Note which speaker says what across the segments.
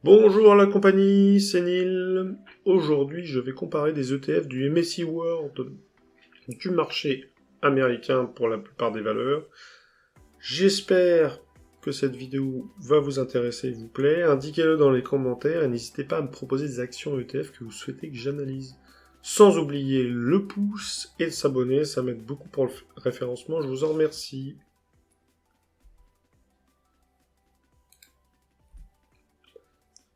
Speaker 1: Bonjour à la compagnie, c'est Neil. Aujourd'hui, je vais comparer des ETF du MSCI World, du marché américain pour la plupart des valeurs. J'espère que cette vidéo va vous intéresser et vous plaire. Indiquez-le dans les commentaires et n'hésitez pas à me proposer des actions ETF que vous souhaitez que j'analyse. Sans oublier le pouce et de s'abonner, ça m'aide beaucoup pour le référencement, je vous en remercie.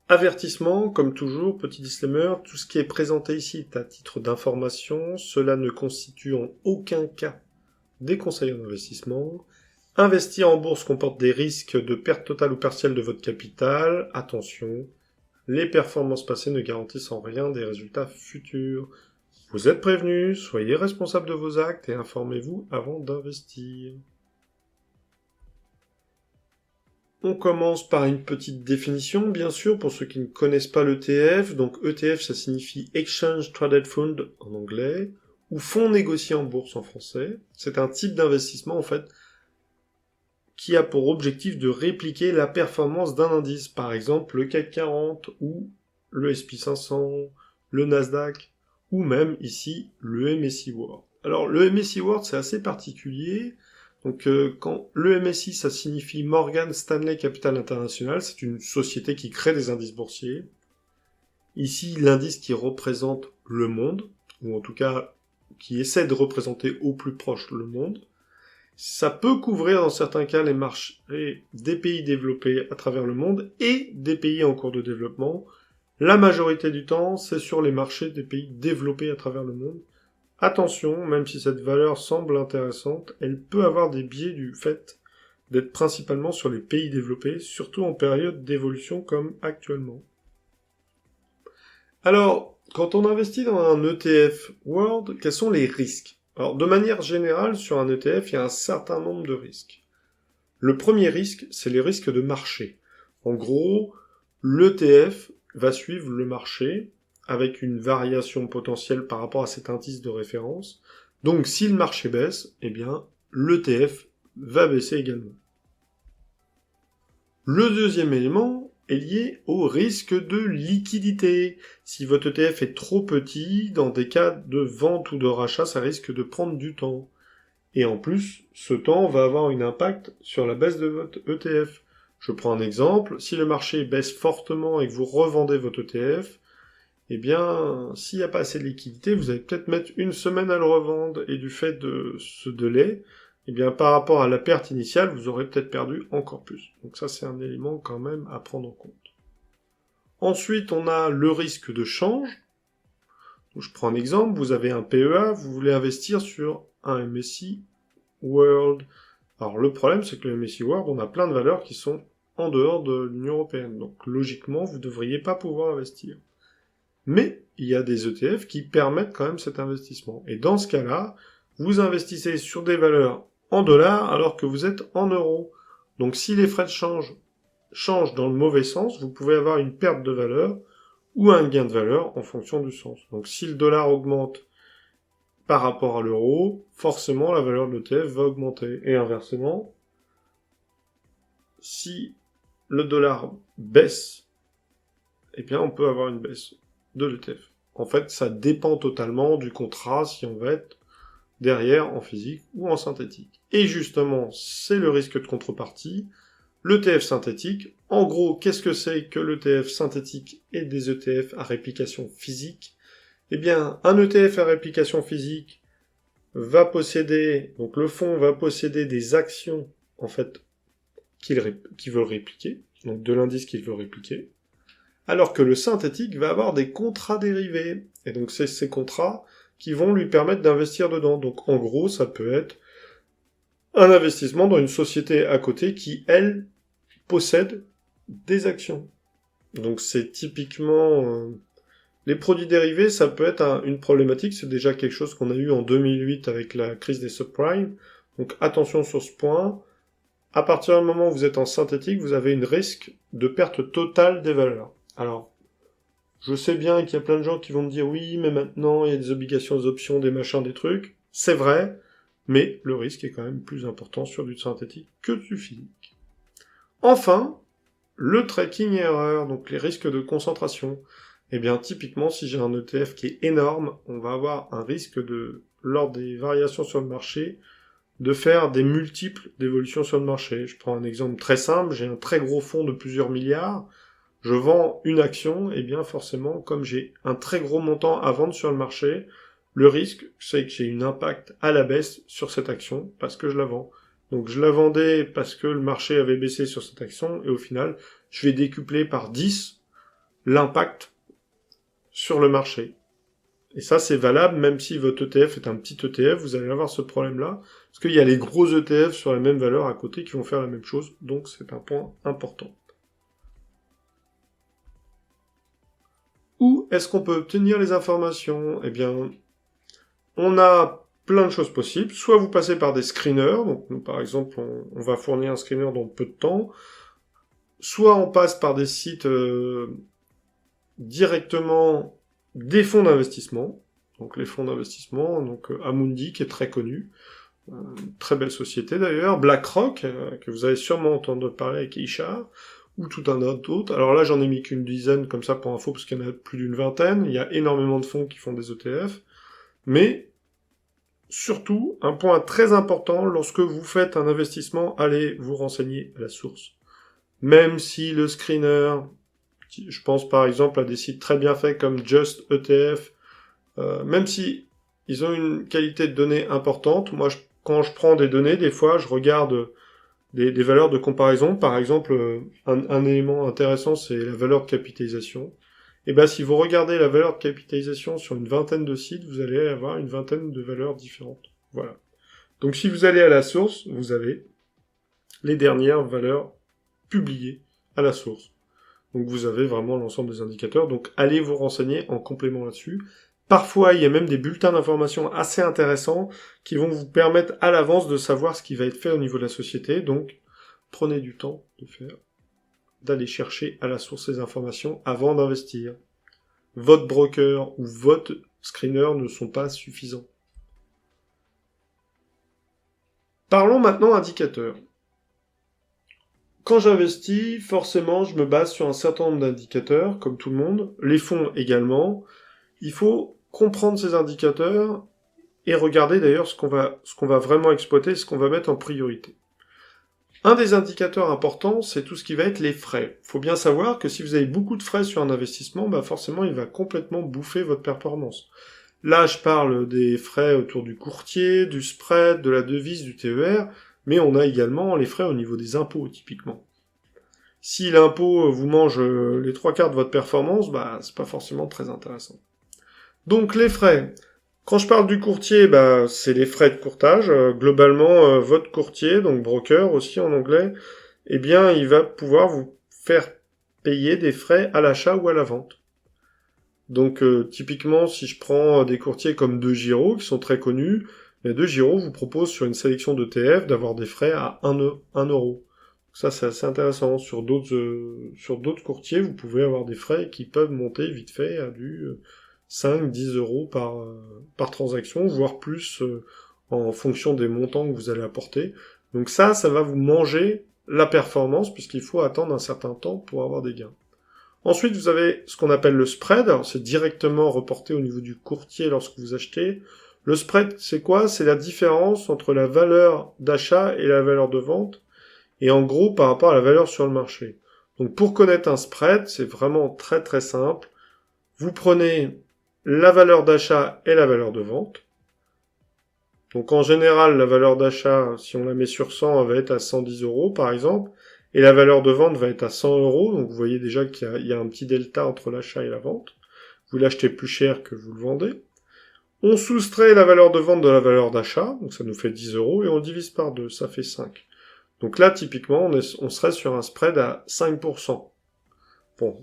Speaker 1: Avertissement, comme toujours, petit disclaimer, tout ce qui est présenté ici est à titre d'information, cela ne constitue en aucun cas des conseils en investissement. Investir en bourse comporte des risques de perte totale ou partielle de votre capital. Attention, les performances passées ne garantissent en rien des résultats futurs. Vous êtes prévenus, soyez responsable de vos actes et informez-vous avant d'investir. On commence par une petite définition, bien sûr, pour ceux qui ne connaissent pas l'ETF. Donc ETF, ça signifie Exchange Traded Fund en anglais, ou fonds négociés en bourse en français. C'est un type d'investissement, en fait, qui a pour objectif de répliquer la performance d'un indice. Par exemple, le CAC 40, ou le S&P 500, le Nasdaq, ou même, ici, le MSCI World. Alors, le MSCI World, c'est assez particulier. Donc, quand le MSI, ça signifie Morgan Stanley Capital International, c'est une société qui crée des indices boursiers. Ici, l'indice qui représente le monde, ou en tout cas, qui essaie de représenter au plus proche le monde. Ça peut couvrir, dans certains cas, les marchés des pays développés à travers le monde et des pays en cours de développement. La majorité du temps, c'est sur les marchés des pays développés à travers le monde. Attention, même si cette valeur semble intéressante, elle peut avoir des biais du fait d'être principalement sur les pays développés, surtout en période d'évolution comme actuellement. Alors, quand on investit dans un ETF World, quels sont les risques? Alors, de manière générale, sur un ETF, il y a un certain nombre de risques. Le premier risque, c'est les risques de marché. En gros, l'ETF va suivre le marché, avec une variation potentielle par rapport à cet indice de référence. Donc si le marché baisse, eh bien l'ETF va baisser également. Le deuxième élément est lié au risque de liquidité. Si votre ETF est trop petit, dans des cas de vente ou de rachat, ça risque de prendre du temps. Et en plus, ce temps va avoir un impact sur la baisse de votre ETF. Je prends un exemple, si le marché baisse fortement et que vous revendez votre ETF, eh bien, s'il n'y a pas assez de liquidité, vous allez peut-être mettre une semaine à le revendre, et du fait de ce délai, eh bien, par rapport à la perte initiale, vous aurez peut-être perdu encore plus. Donc ça, c'est un élément quand même à prendre en compte. Ensuite, on a le risque de change. Donc, je prends un exemple, vous avez un PEA, vous voulez investir sur un MSCI World. Alors le problème, c'est que le MSCI World, on a plein de valeurs qui sont en dehors de l'Union Européenne. Donc logiquement, vous ne devriez pas pouvoir investir. Mais il y a des ETF qui permettent quand même cet investissement. Et dans ce cas-là, vous investissez sur des valeurs en dollars alors que vous êtes en euros. Donc si les frais de change changent dans le mauvais sens, vous pouvez avoir une perte de valeur ou un gain de valeur en fonction du sens. Donc si le dollar augmente par rapport à l'euro, forcément la valeur de l'ETF va augmenter. Et inversement, si le dollar baisse, eh bien on peut avoir une baisse de l'ETF. En fait, ça dépend totalement du contrat, si on va être derrière en physique ou en synthétique. Et justement, c'est le risque de contrepartie. L'ETF synthétique, en gros, qu'est-ce que c'est que l'ETF synthétique et des ETF à réplication physique? Eh bien, un ETF à réplication physique va posséder, donc le fonds va posséder des actions, en fait, qu'il veut répliquer, donc de l'indice qu'il veut répliquer, alors que le synthétique va avoir des contrats dérivés. Et donc c'est ces contrats qui vont lui permettre d'investir dedans. Donc en gros, ça peut être un investissement dans une société à côté qui, elle, possède des actions. Donc c'est typiquement... les produits dérivés, ça peut être une problématique, c'est déjà quelque chose qu'on a eu en 2008 avec la crise des subprimes. Donc attention sur ce point. À partir du moment où vous êtes en synthétique, vous avez un risque de perte totale des valeurs. Alors, je sais bien qu'il y a plein de gens qui vont me dire oui, mais maintenant il y a des obligations, des options, des machins, des trucs. C'est vrai, mais le risque est quand même plus important sur du synthétique que du physique. Enfin, le tracking erreur, donc les risques de concentration. Eh bien, typiquement, si j'ai un ETF qui est énorme, on va avoir un risque de, lors des variations sur le marché, de faire des multiples d'évolutions sur le marché. Je prends un exemple très simple, j'ai un très gros fonds de plusieurs milliards, je vends une action, et bien forcément, comme j'ai un très gros montant à vendre sur le marché, le risque, c'est que j'ai un impact à la baisse sur cette action, parce que je la vends. Donc je la vendais parce que le marché avait baissé sur cette action, et au final, je vais décupler par 10 l'impact sur le marché. Et ça, c'est valable même si votre ETF est un petit ETF, vous allez avoir ce problème-là, parce qu'il y a les gros ETF sur la même valeur à côté qui vont faire la même chose, donc c'est un point important. Où est-ce qu'on peut obtenir les informations? Eh bien, on a plein de choses possibles. Soit vous passez par des screeners, donc nous, par exemple, on va fournir un screener dans peu de temps. Soit on passe par des sites directement des fonds d'investissement. Donc les fonds d'investissement, donc Amundi qui est très connu, très belle société d'ailleurs, BlackRock, que vous avez sûrement entendu parler avec Ishar, ou tout un autre d'autres. Alors là, j'en ai mis qu'une dizaine comme ça pour info, parce qu'il y en a plus d'une vingtaine. Il y a énormément de fonds qui font des ETF. Mais surtout, un point très important, lorsque vous faites un investissement, allez vous renseigner à la source. Même si le screener, je pense par exemple à des sites très bien faits comme Just ETF, même si ils ont une qualité de données importante, moi quand je prends des données, des fois je regarde des valeurs de comparaison. Par exemple, un élément intéressant, c'est la valeur de capitalisation. Et ben, si vous regardez la valeur de capitalisation sur une vingtaine de sites, vous allez avoir une vingtaine de valeurs différentes. Voilà. Donc, si vous allez à la source, vous avez les dernières valeurs publiées à la source. Donc, vous avez vraiment l'ensemble des indicateurs. Donc, allez vous renseigner en complément là-dessus. Parfois, il y a même des bulletins d'information assez intéressants qui vont vous permettre à l'avance de savoir ce qui va être fait au niveau de la société. Donc, prenez du temps d'aller chercher à la source ces informations avant d'investir. Votre broker ou votre screener ne sont pas suffisants. Parlons maintenant indicateurs. Quand j'investis, forcément, je me base sur un certain nombre d'indicateurs, comme tout le monde, les fonds également. Il faut comprendre ces indicateurs et regarder d'ailleurs ce qu'on va vraiment exploiter, ce qu'on va mettre en priorité. Un des indicateurs importants, c'est tout ce qui va être les frais. Il faut bien savoir que si vous avez beaucoup de frais sur un investissement, bah forcément, il va complètement bouffer votre performance. Là, je parle des frais autour du courtier, du spread, de la devise, du TER, mais on a également les frais au niveau des impôts, typiquement. Si l'impôt vous mange les 3/4 de votre performance, bah c'est pas forcément très intéressant. Donc les frais. Quand je parle du courtier, bah c'est les frais de courtage. Globalement, votre courtier, donc broker aussi en anglais, eh bien il va pouvoir vous faire payer des frais à l'achat ou à la vente. Donc typiquement, si je prends des courtiers comme DeGiro, qui sont très connus, DeGiro vous propose sur une sélection d'ETF d'avoir des frais à 1 euro. Ça, c'est assez intéressant. Sur d'autres courtiers, vous pouvez avoir des frais qui peuvent monter vite fait à du 5-10 euros par transaction, voire plus en fonction des montants que vous allez apporter. Donc ça va vous manger la performance, puisqu'il faut attendre un certain temps pour avoir des gains. Ensuite, vous avez ce qu'on appelle le spread. Alors, c'est directement reporté au niveau du courtier lorsque vous achetez. Le spread, c'est quoi? C'est la différence entre la valeur d'achat et la valeur de vente. Et en gros, par rapport à la valeur sur le marché. Donc, pour connaître un spread, c'est vraiment très très simple. Vous prenez la valeur d'achat et la valeur de vente. Donc, en général, la valeur d'achat, si on la met sur 100, elle va être à 110 euros, par exemple. Et la valeur de vente va être à 100 euros, donc vous voyez déjà qu'il y a un petit delta entre l'achat et la vente. Vous l'achetez plus cher que vous le vendez. On soustrait la valeur de vente de la valeur d'achat, donc ça nous fait 10 euros, et on divise par 2, ça fait 5. Donc là, typiquement, on serait sur un spread à 5%. Bon,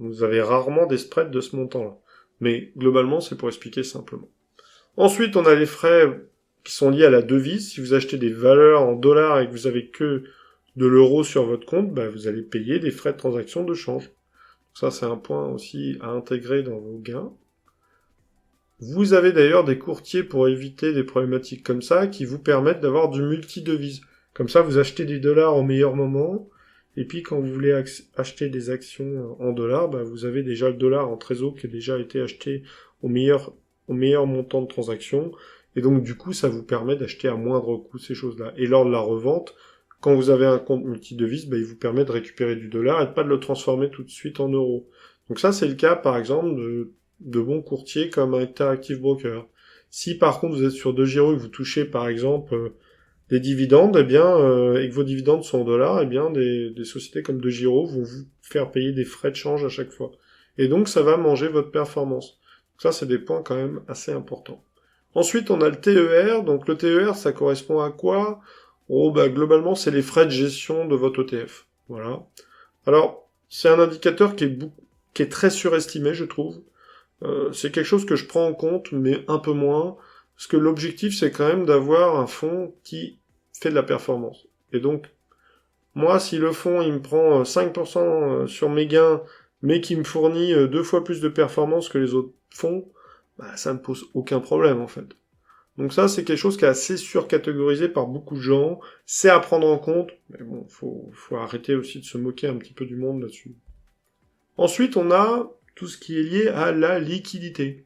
Speaker 1: vous avez rarement des spreads de ce montant-là. Mais globalement, c'est pour expliquer simplement. Ensuite, on a les frais qui sont liés à la devise. Si vous achetez des valeurs en dollars et que vous avez que de l'euro sur votre compte, bah, vous allez payer des frais de transaction de change. Ça, c'est un point aussi à intégrer dans vos gains. Vous avez d'ailleurs des courtiers pour éviter des problématiques comme ça qui vous permettent d'avoir du multi-devise. Comme ça, vous achetez des dollars au meilleur moment Et puis quand vous voulez acheter des actions en dollars, bah, vous avez déjà le dollar en trésor qui a déjà été acheté au meilleur montant de transaction. Et donc du coup, ça vous permet d'acheter à moindre coût ces choses-là. Et lors de la revente, quand vous avez un compte multidevise, bah, il vous permet de récupérer du dollar et de pas de le transformer tout de suite en euros. Donc ça, c'est le cas, par exemple, de bons courtiers comme Interactive Broker. Si par contre vous êtes sur DEGIRO et que vous touchez par exemple des dividendes, eh bien, et que vos dividendes sont en dollars, eh bien, des sociétés comme DEGIRO vont vous faire payer des frais de change à chaque fois. Et donc, ça va manger votre performance. Donc ça, c'est des points quand même assez importants. Ensuite, on a le TER. Donc, le TER, ça correspond à quoi? Oh, bah, globalement, c'est les frais de gestion de votre ETF. Voilà. Alors, c'est un indicateur qui est très surestimé, je trouve. C'est quelque chose que je prends en compte, mais un peu moins, parce que l'objectif, c'est quand même d'avoir un fonds qui fait de la performance. Et donc, moi, si le fonds, il me prend 5% sur mes gains, mais qui me fournit 2 fois plus de performance que les autres fonds, bah, ça ne pose aucun problème, en fait. Donc ça, c'est quelque chose qui est assez surcatégorisé par beaucoup de gens. C'est à prendre en compte, mais bon, faut arrêter aussi de se moquer un petit peu du monde là-dessus. Ensuite, on a tout ce qui est lié à la liquidité.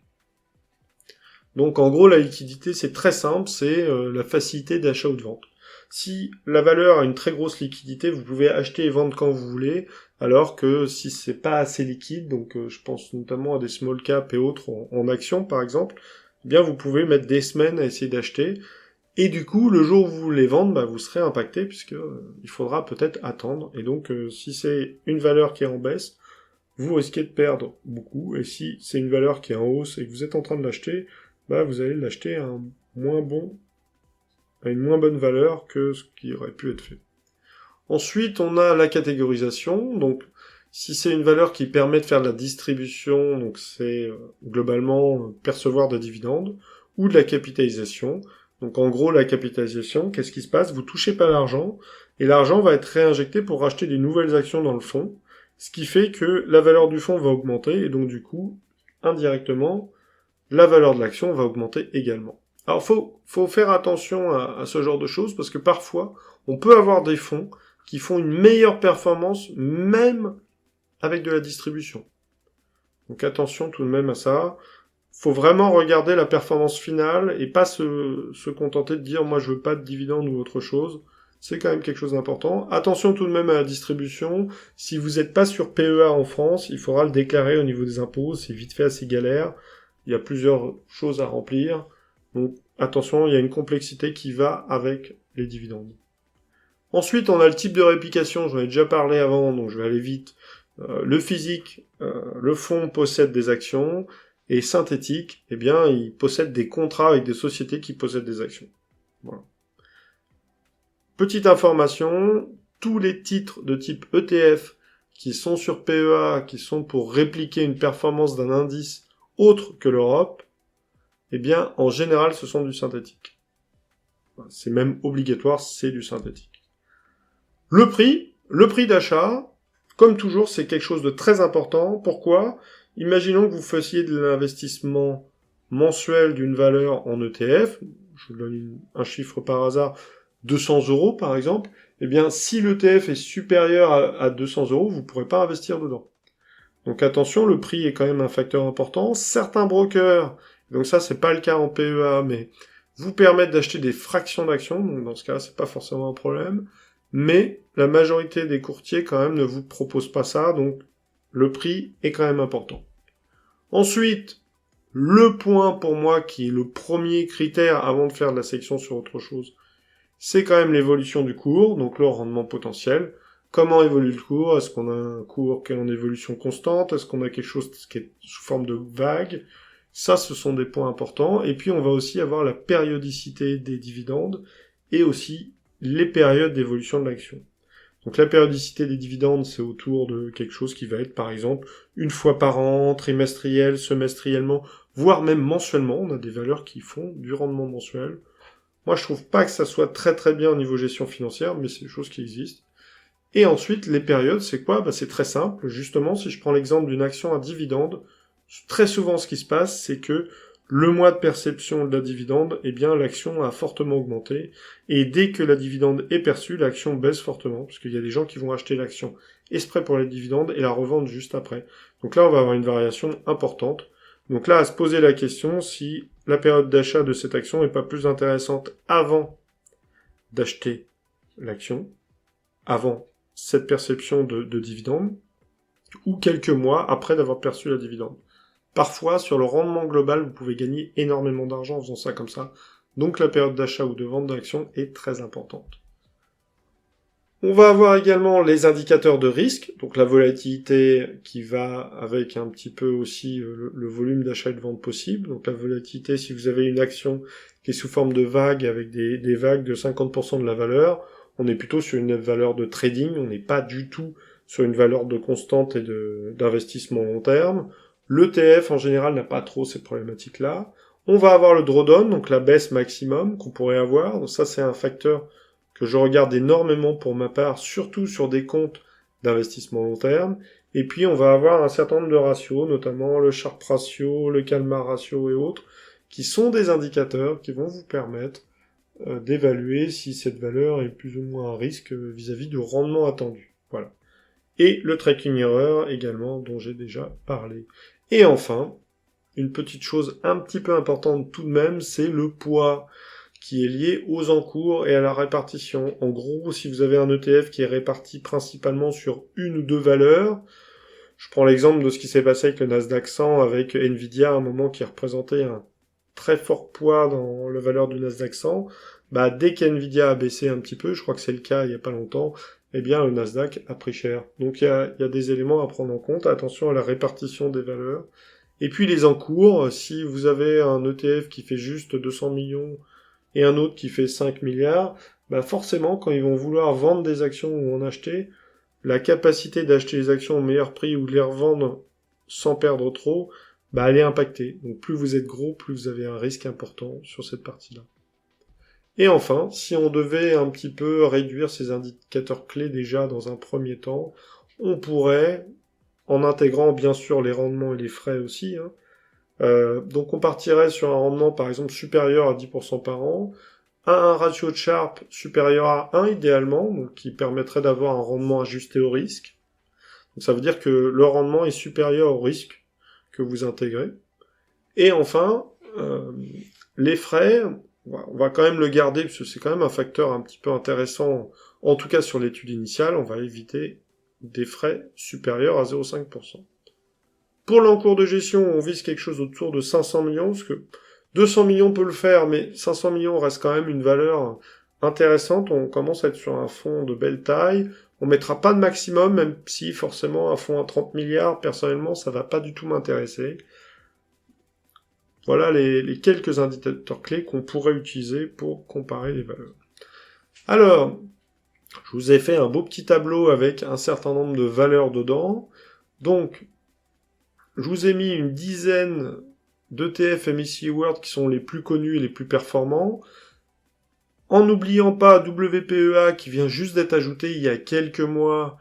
Speaker 1: Donc en gros, la liquidité, c'est très simple, c'est la facilité d'achat ou de vente. Si la valeur a une très grosse liquidité, vous pouvez acheter et vendre quand vous voulez, alors que si c'est pas assez liquide, donc je pense notamment à des small caps et autres en actions par exemple, eh bien vous pouvez mettre des semaines à essayer d'acheter, et du coup, le jour où vous voulez vendre, bah, vous serez impacté, puisque il faudra peut-être attendre, et donc si c'est une valeur qui est en baisse, vous risquez de perdre beaucoup, et si c'est une valeur qui est en hausse et que vous êtes en train de l'acheter, bah, vous allez l'acheter à à une moins bonne valeur que ce qui aurait pu être fait. Ensuite, on a la catégorisation, donc si c'est une valeur qui permet de faire de la distribution, donc c'est globalement percevoir des dividendes, ou de la capitalisation. Donc en gros, la capitalisation, qu'est-ce qui se passe? Vous touchez pas l'argent, et l'argent va être réinjecté pour racheter des nouvelles actions dans le fonds, ce qui fait que la valeur du fonds va augmenter, et donc du coup, indirectement, la valeur de l'action va augmenter également. Alors faut faire attention à ce genre de choses, parce que parfois, on peut avoir des fonds qui font une meilleure performance, même avec de la distribution. Donc attention tout de même à ça. Faut vraiment regarder la performance finale et pas se contenter de dire moi je veux pas de dividendes ou autre chose. C'est quand même quelque chose d'important. Attention tout de même à la distribution. Si vous n'êtes pas sur PEA en France, il faudra le déclarer au niveau des impôts. C'est vite fait assez galère. Il y a plusieurs choses à remplir. Donc attention, il y a une complexité qui va avec les dividendes. Ensuite, on a le type de réplication. J'en ai déjà parlé avant, donc je vais aller vite. Le physique, le fonds possède des actions. Et synthétique, eh bien, il possède des contrats avec des sociétés qui possèdent des actions. Voilà. Petite information, tous les titres de type ETF qui sont sur PEA, qui sont pour répliquer une performance d'un indice autre que l'Europe, eh bien, en général, ce sont du synthétique. C'est même obligatoire, c'est du synthétique. Le prix d'achat, comme toujours, c'est quelque chose de très important. Pourquoi ? Imaginons que vous fassiez de l'investissement mensuel d'une valeur en ETF, je vous donne un chiffre par hasard, 200 € par exemple, eh bien si l'ETF est supérieur à 200 €, vous ne pourrez pas investir dedans. Donc attention, le prix est quand même un facteur important. Certains brokers, donc ça c'est pas le cas en PEA, mais vous permettent d'acheter des fractions d'actions, donc dans ce cas c'est pas forcément un problème, mais la majorité des courtiers quand même ne vous proposent pas ça, donc le prix est quand même important. Ensuite, le point pour moi qui est le premier critère avant de faire de la sélection sur autre chose, c'est quand même l'évolution du cours, donc le rendement potentiel. Comment évolue le cours? Est-ce qu'on a un cours qui est en évolution constante? Est-ce qu'on a quelque chose qui est sous forme de vague? Ça, ce sont des points importants. Et puis, on va aussi avoir la périodicité des dividendes et aussi les périodes d'évolution de l'action. Donc la périodicité des dividendes, c'est autour de quelque chose qui va être, par exemple, une fois par an, trimestriel, semestriellement, voire même mensuellement. On a des valeurs qui font du rendement mensuel. Moi, je trouve pas que ça soit très très bien au niveau gestion financière, mais c'est des choses qui existent. Et ensuite, les périodes, c'est quoi? C'est très simple. Justement, si je prends l'exemple d'une action à dividende, très souvent, ce qui se passe, c'est que le mois de perception de la dividende, eh bien l'action a fortement augmenté. Et dès que la dividende est perçue, l'action baisse fortement, parce qu'il y a des gens qui vont acheter l'action exprès pour les dividendes et la revendre juste après. Donc là, on va avoir une variation importante. Donc là, à se poser la question si la période d'achat de cette action n'est pas plus intéressante avant d'acheter l'action, avant cette perception de dividende, ou quelques mois après d'avoir perçu la dividende. Parfois, sur le rendement global, vous pouvez gagner énormément d'argent en faisant ça comme ça. Donc la période d'achat ou de vente d'actions est très importante. On va avoir également les indicateurs de risque, donc la volatilité qui va avec un petit peu aussi le volume d'achat et de vente possible. Donc la volatilité, si vous avez une action qui est sous forme de vagues avec des vagues de 50% de la valeur, on est plutôt sur une valeur de trading, on n'est pas du tout sur une valeur de constante et d'investissement long terme. L'ETF en général n'a pas trop ces problématiques-là. On va avoir le drawdown, donc la baisse maximum qu'on pourrait avoir. Donc ça c'est un facteur que je regarde énormément pour ma part, surtout sur des comptes d'investissement long terme. Et puis on va avoir un certain nombre de ratios, notamment le Sharpe ratio, le Kalmar ratio et autres, qui sont des indicateurs qui vont vous permettre d'évaluer si cette valeur est plus ou moins un risque vis-à-vis du rendement attendu. Voilà. Et le tracking error également, dont j'ai déjà parlé. Et enfin, une petite chose un petit peu importante tout de même, c'est le poids qui est lié aux encours et à la répartition. En gros, si vous avez un ETF qui est réparti principalement sur une ou deux valeurs, je prends l'exemple de ce qui s'est passé avec le Nasdaq 100, avec Nvidia à un moment qui représentait un très fort poids dans la valeur du Nasdaq 100, bah dès qu'Nvidia a baissé un petit peu, je crois que c'est le cas il y a pas longtemps, eh bien le Nasdaq a pris cher. Donc il y a des éléments à prendre en compte, attention à la répartition des valeurs. Et puis les encours, si vous avez un ETF qui fait juste 200 millions et un autre qui fait 5 milliards, bah forcément, quand ils vont vouloir vendre des actions ou en acheter, la capacité d'acheter les actions au meilleur prix ou de les revendre sans perdre trop, bah elle est impactée. Donc plus vous êtes gros, plus vous avez un risque important sur cette partie-là. Et enfin, si on devait un petit peu réduire ces indicateurs clés déjà dans un premier temps, on pourrait, en intégrant bien sûr les rendements et les frais aussi, donc on partirait sur un rendement par exemple supérieur à 10% par an, un ratio de Sharpe supérieur à 1 idéalement, donc qui permettrait d'avoir un rendement ajusté au risque. Donc ça veut dire que le rendement est supérieur au risque que vous intégrez. Et enfin, les frais, on va quand même le garder, parce que c'est quand même un facteur un petit peu intéressant, en tout cas sur l'étude initiale, on va éviter des frais supérieurs à 0,5%. Pour l'encours de gestion, on vise quelque chose autour de 500 millions, parce que 200 millions peut le faire, mais 500 millions reste quand même une valeur intéressante. On commence à être sur un fonds de belle taille. On mettra pas de maximum, même si forcément un fonds à 30 milliards, personnellement, ça va pas du tout m'intéresser. Voilà les quelques indicateurs clés qu'on pourrait utiliser pour comparer les valeurs. Alors, je vous ai fait un beau petit tableau avec un certain nombre de valeurs dedans. Donc, je vous ai mis une dizaine d'ETF MSCI World qui sont les plus connus et les plus performants. En n'oubliant pas WPEA qui vient juste d'être ajouté il y a quelques mois,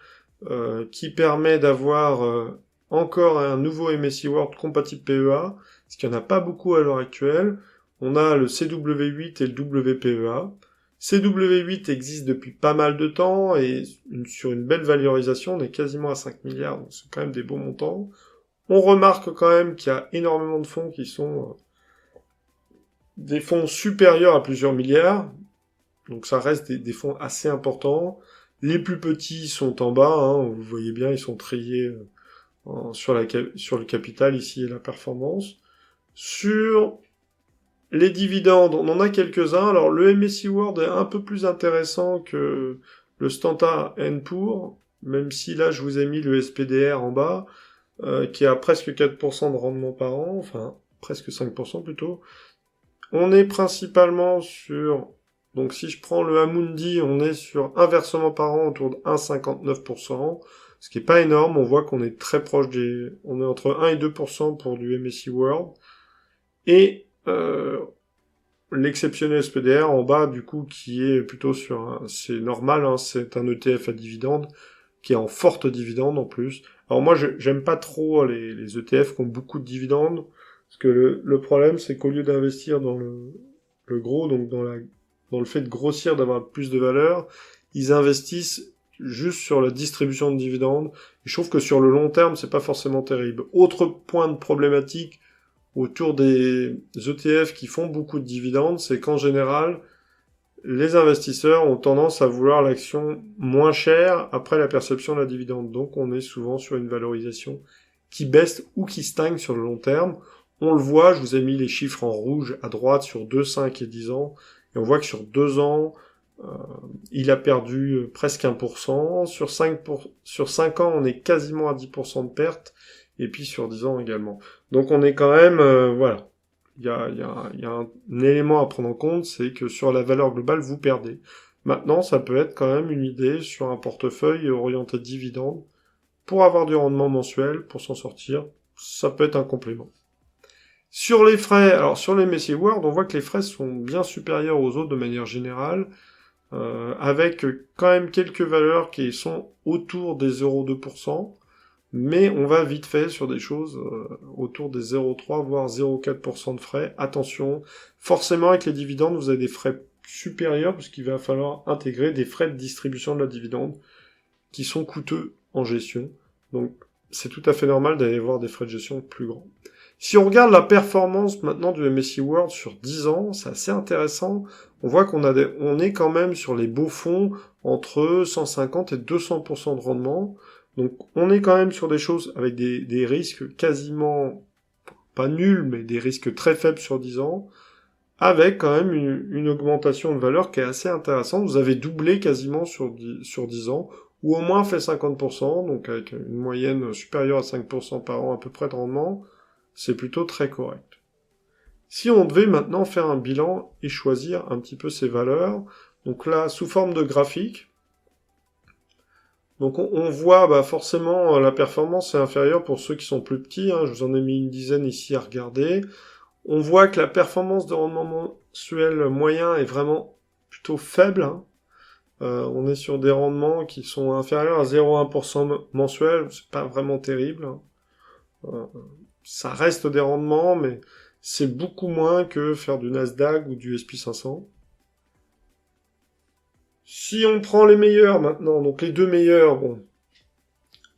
Speaker 1: qui permet d'avoir encore un nouveau MSCI World compatible PEA, parce qu'il n'y en a pas beaucoup à l'heure actuelle. On a le CW8 et le WPEA. CW8 existe depuis pas mal de temps et sur une belle valorisation, on est quasiment à 5 milliards, donc c'est quand même des beaux montants. On remarque quand même qu'il y a énormément de fonds qui sont des fonds supérieurs à plusieurs milliards, donc ça reste des fonds assez importants. Les plus petits sont en bas, vous voyez bien, ils sont triés sur le capital ici et la performance. Sur les dividendes, on en a quelques-uns. Alors le MSCI World est un peu plus intéressant que le Standard & Poor's, même si là je vous ai mis le SPDR en bas, qui a presque 4% de rendement par an, enfin presque 5% plutôt. On est principalement sur, donc si je prends le Amundi, on est sur un versement par an autour de 1,59%, ce qui est pas énorme, on voit qu'on est très proche on est entre 1 et 2% pour du MSCI World, et l'exceptionnel SPDR en bas, du coup, qui est plutôt c'est normal, c'est un ETF à dividende, qui est en forte dividende en plus. Alors moi, j'aime pas trop les ETF qui ont beaucoup de dividendes. Parce que le problème, c'est qu'au lieu d'investir dans le gros, donc dans le fait de grossir, d'avoir plus de valeur, ils investissent juste sur la distribution de dividendes. Et je trouve que sur le long terme, c'est pas forcément terrible. Autre point de problématique autour des ETF qui font beaucoup de dividendes, c'est qu'en général, les investisseurs ont tendance à vouloir l'action moins chère après la perception de la dividende. Donc on est souvent sur une valorisation qui baisse ou qui stagne sur le long terme. On le voit, je vous ai mis les chiffres en rouge à droite sur 2, 5 et 10 ans. Et on voit que sur 2 ans, il a perdu presque 1%. Sur 5 ans, on est quasiment à 10% de perte. Et puis sur 10 ans également. Donc on est quand même, voilà. Il y a un élément à prendre en compte, c'est que sur la valeur globale, vous perdez. Maintenant, ça peut être quand même une idée sur un portefeuille orienté dividende pour avoir du rendement mensuel, pour s'en sortir. Ça peut être un complément. Sur les frais, alors sur les Messier Ward, on voit que les frais sont bien supérieurs aux autres de manière générale, avec quand même quelques valeurs qui sont autour des 0,2%. Mais on va vite fait sur des choses autour des 0,3 voire 0,4% de frais. Attention, forcément avec les dividendes, vous avez des frais supérieurs puisqu'il va falloir intégrer des frais de distribution de la dividende qui sont coûteux en gestion. Donc c'est tout à fait normal d'aller voir des frais de gestion plus grands. Si on regarde la performance maintenant du MSCI World sur 10 ans, c'est assez intéressant. On voit on est quand même sur les beaux fonds entre 150 et 200% de rendement. Donc on est quand même sur des choses avec des risques quasiment, pas nuls, mais des risques très faibles sur 10 ans, avec quand même une augmentation de valeur qui est assez intéressante. Vous avez doublé quasiment sur 10 ans, ou au moins fait 50%, donc avec une moyenne supérieure à 5% par an à peu près de rendement, c'est plutôt très correct. Si on devait maintenant faire un bilan et choisir un petit peu ces valeurs, donc là, sous forme de graphique, donc on voit forcément la performance est inférieure pour ceux qui sont plus petits, je vous en ai mis une dizaine ici à regarder. On voit que la performance de rendement mensuel moyen est vraiment plutôt faible. On est sur des rendements qui sont inférieurs à 0,1% mensuel, c'est pas vraiment terrible. Ça reste des rendements, mais c'est beaucoup moins que faire du Nasdaq ou du S&P 500. Si on prend les meilleurs maintenant, donc les deux meilleurs, bon,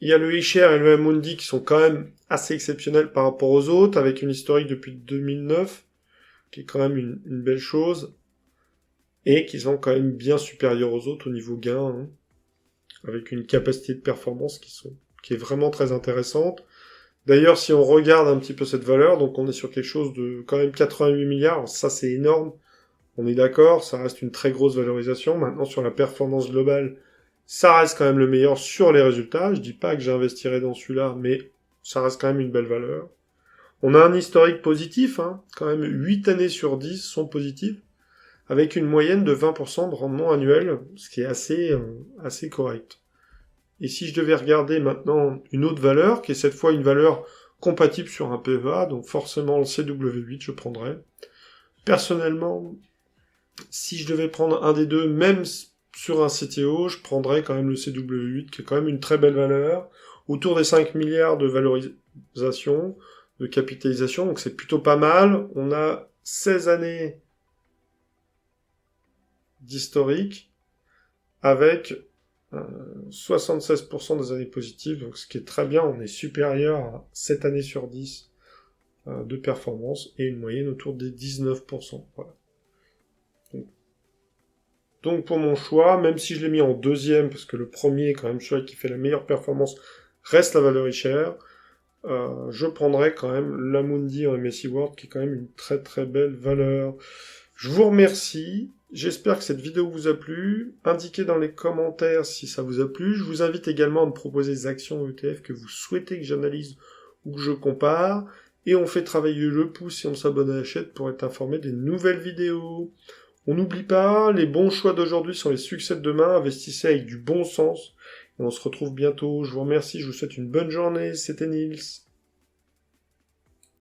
Speaker 1: il y a le iShare et le Amundi qui sont quand même assez exceptionnels par rapport aux autres, avec une historique depuis 2009, qui est quand même une belle chose, et qui sont quand même bien supérieurs aux autres au niveau gain, avec une capacité de performance qui est vraiment très intéressante. D'ailleurs, si on regarde un petit peu cette valeur, donc on est sur quelque chose de quand même 88 milliards, ça c'est énorme. On est d'accord, ça reste une très grosse valorisation. Maintenant, sur la performance globale, ça reste quand même le meilleur sur les résultats. Je dis pas que j'investirai dans celui-là, mais ça reste quand même une belle valeur. On a un historique positif, quand même 8 années sur 10 sont positives, avec une moyenne de 20% de rendement annuel, ce qui est assez correct. Et si je devais regarder maintenant une autre valeur, qui est cette fois une valeur compatible sur un PEA, donc forcément le CW8 je prendrais. Personnellement, si je devais prendre un des deux, même sur un CTO, je prendrais quand même le CW8, qui est quand même une très belle valeur, autour des 5 milliards de valorisation, de capitalisation, donc c'est plutôt pas mal. On a 16 années d'historique, avec 76% des années positives, donc ce qui est très bien, on est supérieur à 7 années sur 10 de performance, et une moyenne autour des 19%. Voilà. Donc pour mon choix, même si je l'ai mis en deuxième, parce que le premier, quand même, celui qui fait la meilleure performance, reste la valeur iShare, je prendrai quand même l'Amundi en MSCI World, qui est quand même une très très belle valeur. Je vous remercie, j'espère que cette vidéo vous a plu, indiquez dans les commentaires si ça vous a plu, je vous invite également à me proposer des actions ETF que vous souhaitez que j'analyse ou que je compare, et on fait travailler le pouce et on s'abonne à la chaîne pour être informé des nouvelles vidéos. On n'oublie pas, les bons choix d'aujourd'hui sont les succès de demain, investissez avec du bon sens, et on se retrouve bientôt. Je vous remercie, je vous souhaite une bonne journée, c'était Nils.